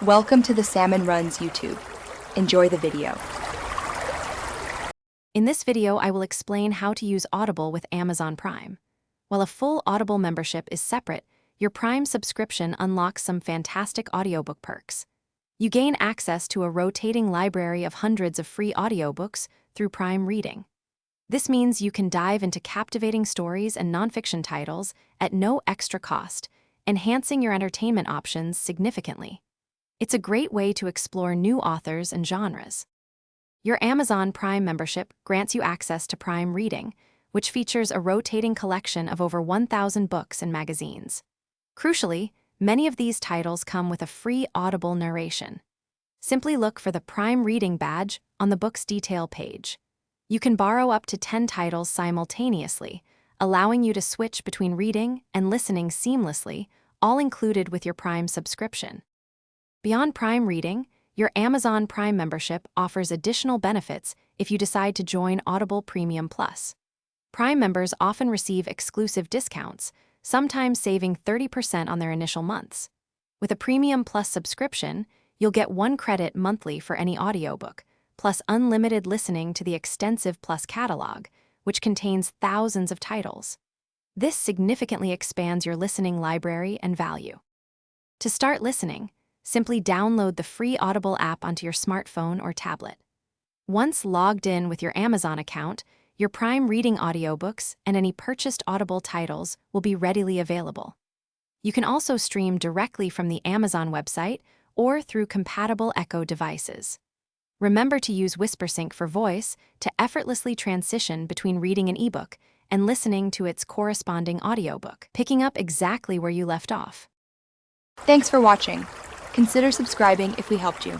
Welcome to the Salmon Runs YouTube. Enjoy the video. In this video, I will explain how to use Audible with Amazon Prime. While a full Audible membership is separate, your Prime subscription unlocks some fantastic audiobook perks. You gain access to a rotating library of hundreds of free audiobooks through Prime Reading. This means you can dive into captivating stories and nonfiction titles at no extra cost, enhancing your entertainment options significantly. It's a great way to explore new authors and genres. Your Amazon Prime membership grants you access to Prime Reading, which features a rotating collection of over 1,000 books and magazines. Crucially, many of these titles come with a free Audible narration. Simply look for the Prime Reading badge on the book's detail page. You can borrow up to 10 titles simultaneously, allowing you to switch between reading and listening seamlessly, all included with your Prime subscription. Beyond Prime Reading, your Amazon Prime membership offers additional benefits if you decide to join Audible Premium Plus. Prime members often receive exclusive discounts, sometimes saving 30% on their initial months. With a Premium Plus subscription, you'll get 1 credit monthly for any audiobook, plus unlimited listening to the extensive Plus catalog, which contains thousands of titles. This significantly expands your listening library and value. To start listening, simply download the free Audible app onto your smartphone or tablet. Once logged in with your Amazon account, your Prime Reading audiobooks and any purchased Audible titles will be readily available. You can also stream directly from the Amazon website or through compatible Echo devices. Remember to use WhisperSync for voice to effortlessly transition between reading an ebook and listening to its corresponding audiobook, picking up exactly where you left off. Thanks for watching. Consider subscribing if we helped you.